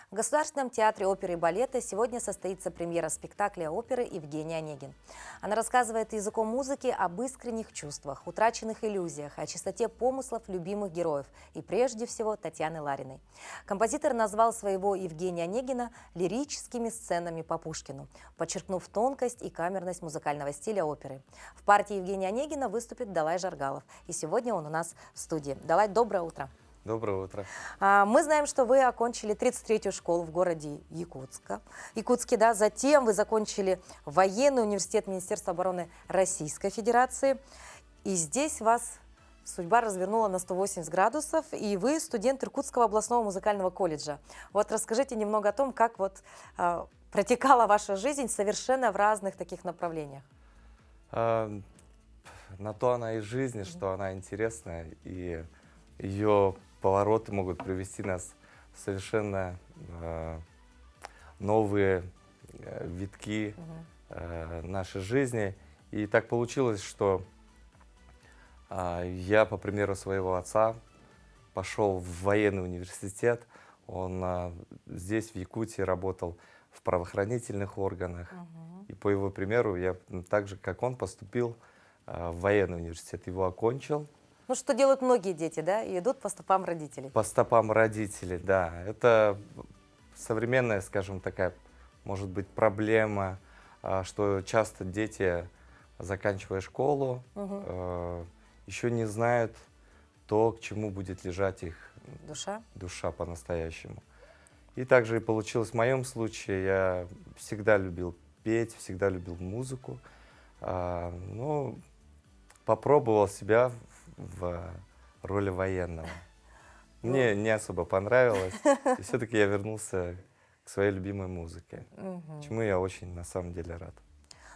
S1: В Государственном театре оперы и балета сегодня состоится премьера спектакля оперы «Евгений Онегин». Она рассказывает языком музыки об искренних чувствах, утраченных иллюзиях, о чистоте помыслов любимых героев и прежде всего Татьяны Лариной. Композитор назвал своего Евгения Онегина лирическими сценами по Пушкину, подчеркнув тонкость и камерность музыкального стиля оперы. В партии Евгения Онегина выступит Далай Жаргалов. И сегодня он у нас в студии. Далай, доброе утро.
S5: Доброе утро.
S1: Мы знаем, что вы окончили 33-ю школу в городе Якутске, да? Затем вы закончили военный университет Министерства обороны Российской Федерации. И здесь вас судьба развернула на 180 градусов, и вы студент Иркутского областного музыкального колледжа. Вот расскажите немного о том, как протекала ваша жизнь совершенно в разных таких направлениях.
S5: На то она и жизнь, что она интересная, и ее повороты могут привести нас в совершенно новые витки нашей жизни. И так получилось, что я, по примеру своего отца, пошел в военный университет. Он здесь, в Якутии, работал в правоохранительных органах. И по его примеру я так же, как он, поступил в военный университет. Его окончил.
S1: Ну, что делают многие дети, да, и идут по стопам родителей.
S5: По стопам родителей, да. Это современная, скажем, такая, может быть, проблема, что часто дети, заканчивая школу, еще не знают то, к чему будет лежать их душа по-настоящему. И также и получилось в моем случае. Я всегда любил петь, всегда любил музыку. Но попробовал себя в роли военного. Мне не особо понравилось. И все-таки я вернулся к своей любимой музыке, чему я очень на самом деле рад.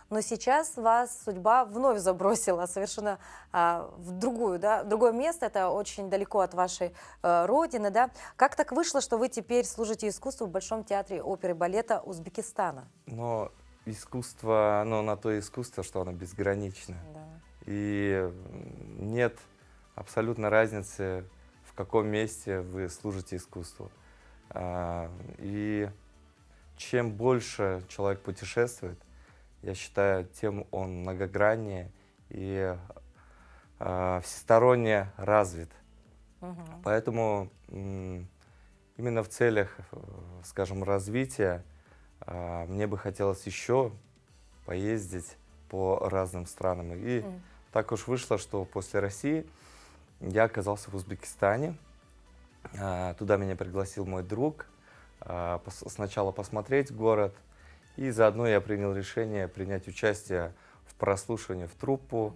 S1: Но сейчас вас судьба вновь забросила совершенно в другое место. Это очень далеко от вашей родины. Да? Как так вышло, что вы теперь служите искусству в Большом театре оперы и балета Узбекистана?
S5: Но искусство, оно на то искусство, что оно безгранично.
S1: Да.
S5: И нет абсолютно разницы, в каком месте вы служите искусству. И чем больше человек путешествует, я считаю, тем он многограннее и всесторонне развит. Поэтому именно в целях, скажем, развития мне бы хотелось еще поездить по разным странам. И так уж вышло, что после России я оказался в Узбекистане. Туда меня пригласил мой друг. Сначала посмотреть город. И заодно я принял решение принять участие в прослушивании в труппу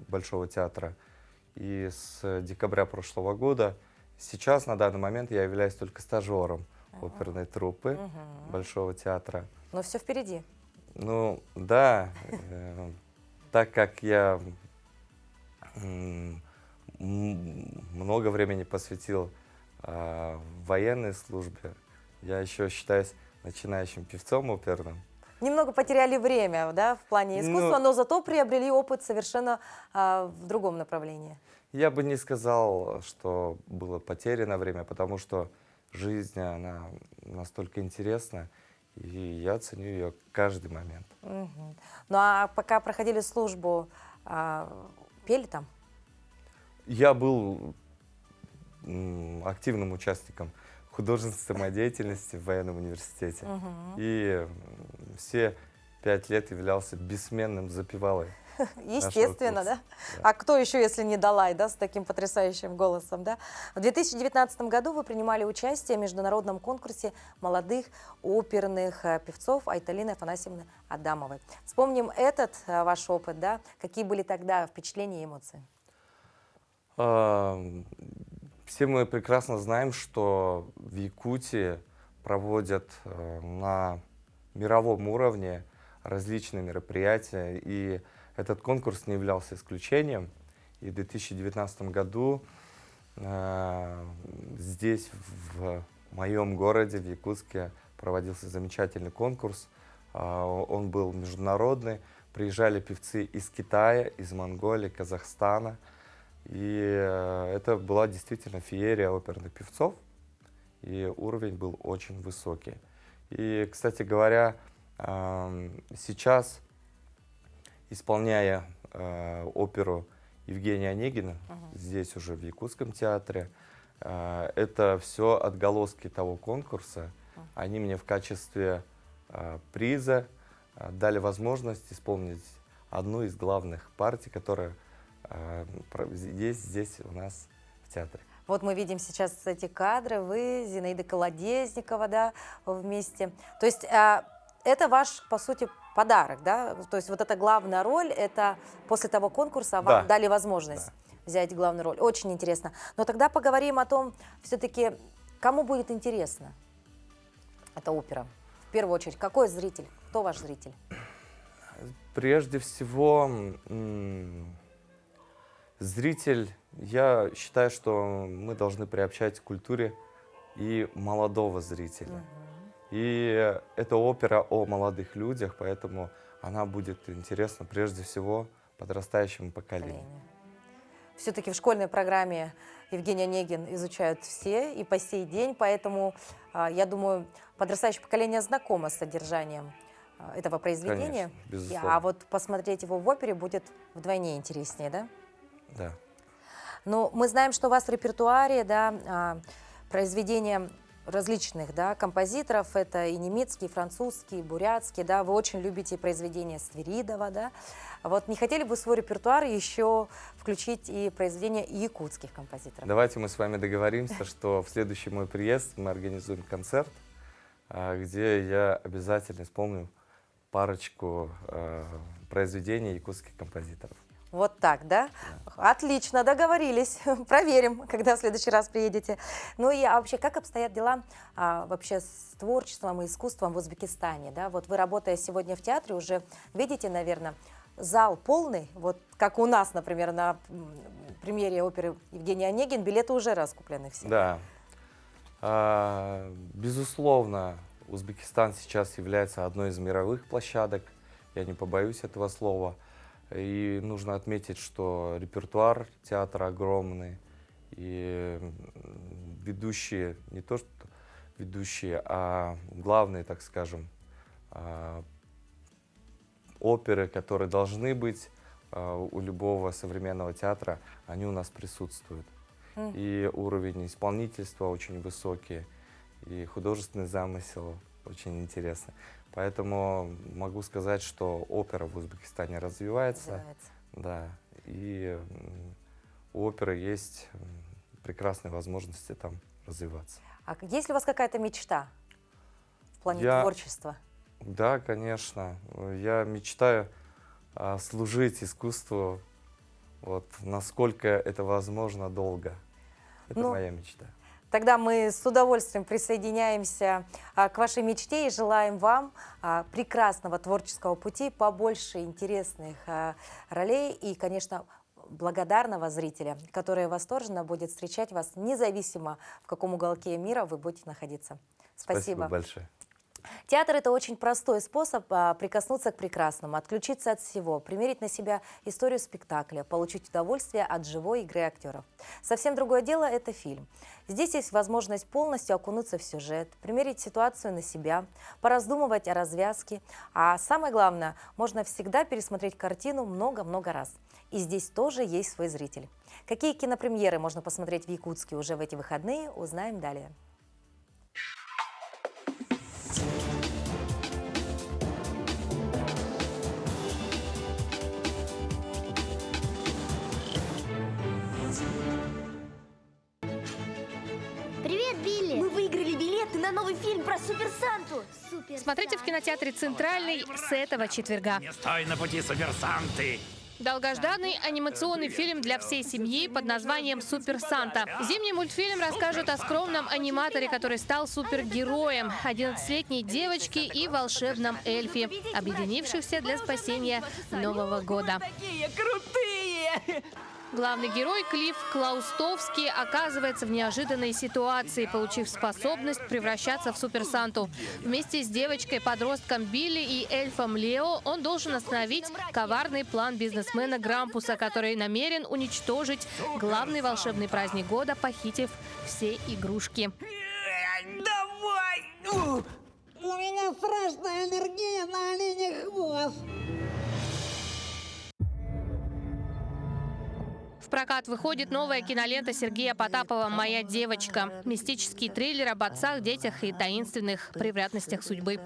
S5: Большого театра. И с декабря прошлого года, сейчас, на данный момент, я являюсь только стажером оперной труппы Большого театра.
S1: Но все впереди.
S5: Ну, да. Так как я много времени посвятил военной службе, я еще считаюсь начинающим певцом оперным.
S1: Немного потеряли время, да, в плане искусства, но зато приобрели опыт совершенно в другом направлении.
S5: Я бы не сказал, что было потеряно время, потому что жизнь, она настолько интересна, и я ценю ее каждый момент.
S1: Ну а пока проходили службу, пели там?
S5: Я был активным участником художественной самодеятельности в военном университете. И все 5 лет являлся бессменным запевалой.
S1: Естественно, да? А кто еще, если не Далай, да, с таким потрясающим голосом, да? В 2019 году вы принимали участие в международном конкурсе молодых оперных певцов Айталины Афанасьевны Адамовой. Вспомним этот ваш опыт, да? Какие были тогда впечатления и эмоции?
S5: Все мы прекрасно знаем, что в Якутии проводят на мировом уровне различные мероприятия, и этот конкурс не являлся исключением. И в 2019 году здесь, в моем городе, в Якутске, проводился замечательный конкурс. Он был международный. Приезжали певцы из Китая, из Монголии, Казахстана. И это была действительно феерия оперных певцов, и уровень был очень высокий. И, кстати говоря, сейчас, исполняя оперу Евгения Онегина, здесь уже в Якутском театре, это все отголоски того конкурса. Они мне в качестве приза дали возможность исполнить одну из главных партий, которая есть здесь у нас в театре.
S1: Вот мы видим сейчас эти кадры, вы, Зинаида Колодезникова, да, вместе. То есть это ваш, по сути, подарок, да? То есть вот эта главная роль, это после того конкурса вам дали возможность взять главную роль. Очень интересно. Но тогда поговорим о том, все-таки, кому будет интересна эта опера. В первую очередь, какой зритель? Кто ваш зритель?
S5: Прежде всего, зритель, я считаю, что мы должны приобщать к культуре и молодого зрителя. И это опера о молодых людях, поэтому она будет интересна прежде всего подрастающему поколению.
S1: Все-таки в школьной программе Евгений Онегин изучают все и по сей день, поэтому, я думаю, подрастающее поколение знакомо с содержанием этого произведения.
S5: Конечно, безусловно.
S1: А вот посмотреть его в опере будет вдвойне интереснее, да?
S5: Да.
S1: Ну, мы знаем, что у вас в репертуаре, да, произведения различных, да, композиторов. Это и немецкий, и французский, и бурятский, да. Вы очень любите произведения Свиридова, да. Вот не хотели бы в свой репертуар еще включить и произведения якутских композиторов?
S5: Давайте мы с вами договоримся, что в следующий мой приезд мы организуем концерт, где я обязательно исполню парочку произведений якутских композиторов.
S1: Вот так, да? Отлично, договорились. Проверим, когда в следующий раз приедете. Ну и вообще, как обстоят дела вообще с творчеством и искусством в Узбекистане? Да? Вот вы, работая сегодня в театре, уже видите, наверное, зал полный, вот как у нас, например, на премьере оперы Евгений Онегин, билеты уже раскуплены все.
S5: Да. Безусловно, Узбекистан сейчас является одной из мировых площадок, я не побоюсь этого слова. И нужно отметить, что репертуар театра огромный, и ведущие, не то что ведущие, а главные, так скажем, оперы, которые должны быть у любого современного театра, они у нас присутствуют. И уровень исполнительства очень высокий, и художественный замысел очень интересный. Поэтому могу сказать, что опера в Узбекистане развивается. Да, и у оперы есть прекрасные возможности там развиваться.
S1: А есть ли у вас какая-то мечта в плане творчества?
S5: Да, конечно. Я мечтаю служить искусству, вот, насколько это возможно, долго. Это моя мечта.
S1: Тогда мы с удовольствием присоединяемся к вашей мечте и желаем вам прекрасного творческого пути, побольше интересных ролей и, конечно, благодарного зрителя, который восторженно будет встречать вас, независимо в каком уголке мира вы будете находиться. Спасибо
S5: большое.
S1: Театр – это очень простой способ прикоснуться к прекрасному, отключиться от всего, примерить на себя историю спектакля, получить удовольствие от живой игры актеров. Совсем другое дело – это фильм. Здесь есть возможность полностью окунуться в сюжет, примерить ситуацию на себя, пораздумывать о развязке. А самое главное, можно всегда пересмотреть картину много-много раз. И здесь тоже есть свой зритель. Какие кинопремьеры можно посмотреть в Якутске уже в эти выходные, узнаем далее.
S6: Привет, Билли! Мы выиграли билеты на новый фильм про Супер Санту.
S7: Смотрите в кинотеатре «Центральный» с этого четверга.
S8: Не стой на пути, Супер Санты!
S7: Долгожданный анимационный фильм для всей семьи под названием «Супер Санта». Зимний мультфильм расскажет о скромном аниматоре, который стал супергероем, 11-летней девочке и волшебном эльфе, объединившихся для спасения Нового года.
S6: Такие крутые!
S7: Главный герой Клифф Клаустовский оказывается в неожиданной ситуации, получив способность превращаться в Супер Санту. Вместе с девочкой-подростком Билли и эльфом Лео он должен остановить коварный план бизнесмена Грампуса, который намерен уничтожить главный волшебный праздник года, похитив все игрушки.
S6: Давай! У меня страшная аллергия на оленей хвост.
S7: В прокат выходит новая кинолента Сергея Потапова «Моя девочка». Мистический триллер об отцах, детях и таинственных превратностях судьбы.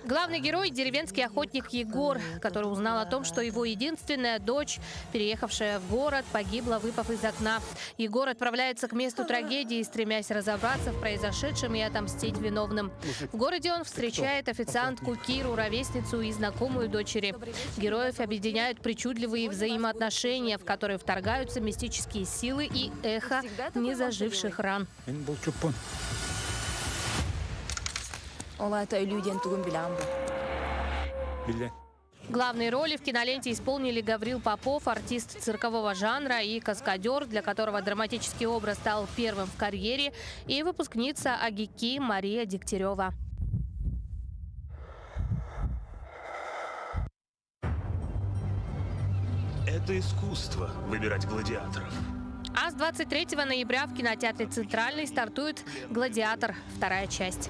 S7: Главный герой – деревенский охотник Егор, который узнал о том, что его единственная дочь, переехавшая в город, погибла, выпав из окна. Егор отправляется к месту трагедии, стремясь разобраться в произошедшем и отомстить виновным. В городе он встречает официантку Киру, ровесницу и знакомую дочери. Героев объединяют причудливые взаимоотношения, в которые вторгаются мистические силы и эхо незаживших ран. Главные роли в киноленте исполнили Гаврил Попов, артист циркового жанра и каскадер, для которого драматический образ стал первым в карьере, и выпускница АГИКИ Мария Дегтярева.
S8: Это искусство — выбирать гладиаторов.
S7: А с 23 ноября в кинотеатре «Центральный» стартует «Гладиатор», вторая часть.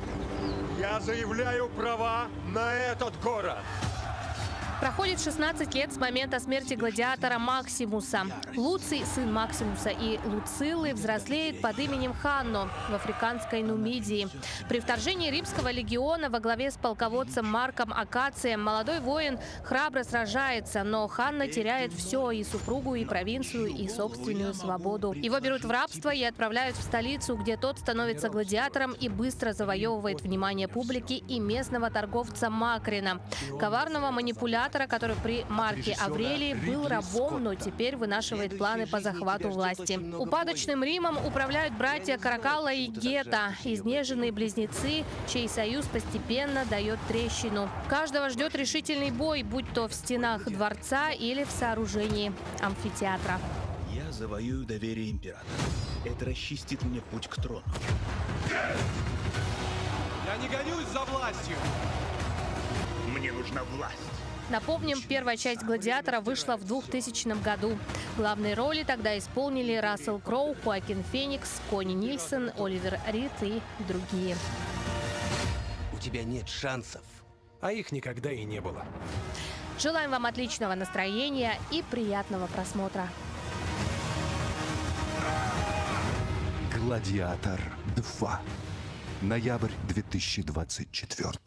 S8: Я заявляю права на этот город.
S7: Проходит 16 лет с момента смерти гладиатора Максимуса. Луций, сын Максимуса и Луциллы, взрослеет под именем Ханно в африканской Нумидии. При вторжении римского легиона во главе с полководцем Марком Акацием молодой воин храбро сражается, но Ханно теряет все – и супругу, и провинцию, и собственную свободу. Его берут в рабство и отправляют в столицу, где тот становится гладиатором и быстро завоевывает внимание публики и местного торговца Макрина, коварного манипулятора, который при Марке Аврелии был рабом, но теперь вынашивает планы по захвату власти. Упадочным Римом управляют братья Каракалла и Гетта, изнеженные близнецы, чей союз постепенно дает трещину. Каждого ждет решительный бой, будь то в стенах дворца или в сооружении амфитеатра.
S8: Я завоюю доверие императора. Это расчистит мне путь к трону.
S10: Я не гонюсь за властью.
S8: Мне нужна власть.
S7: Напомним, первая часть «Гладиатора» вышла в 2000 году. Главные роли тогда исполнили Рассел Кроу, Хоакин Феникс, Кони Нильсон, Оливер Рид и другие.
S10: У тебя нет шансов, а их никогда и не было.
S7: Желаем вам отличного настроения и приятного просмотра.
S11: «Гладиатор 2». Ноябрь 2024.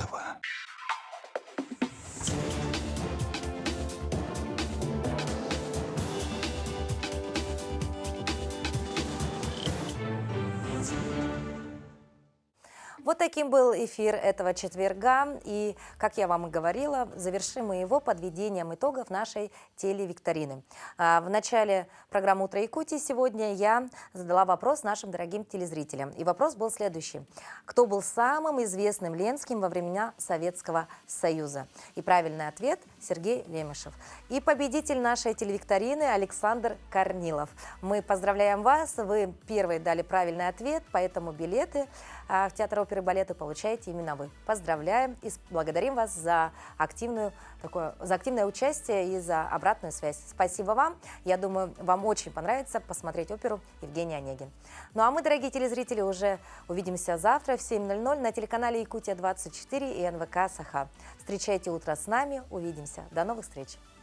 S1: Вот таким был эфир этого четверга. И, как я вам и говорила, завершим мы его подведением итогов нашей телевикторины. В начале программы «Утро Якутии» сегодня я задала вопрос нашим дорогим телезрителям. И вопрос был следующий. Кто был самым известным ленским во времена Советского Союза? И правильный ответ – Сергей Лемешев. И победитель нашей телевикторины – Александр Корнилов. Мы поздравляем вас. Вы первые дали правильный ответ, поэтому билеты в Театр оперы и балета получаете именно вы. Поздравляем и благодарим вас за активное участие и за обратную связь. Спасибо вам. Я думаю, вам очень понравится посмотреть оперу Евгений Онегин. Ну а мы, дорогие телезрители, уже увидимся завтра в 7:00 на телеканале Якутия-24 и НВК Саха. Встречайте утро с нами. Увидимся. До новых встреч.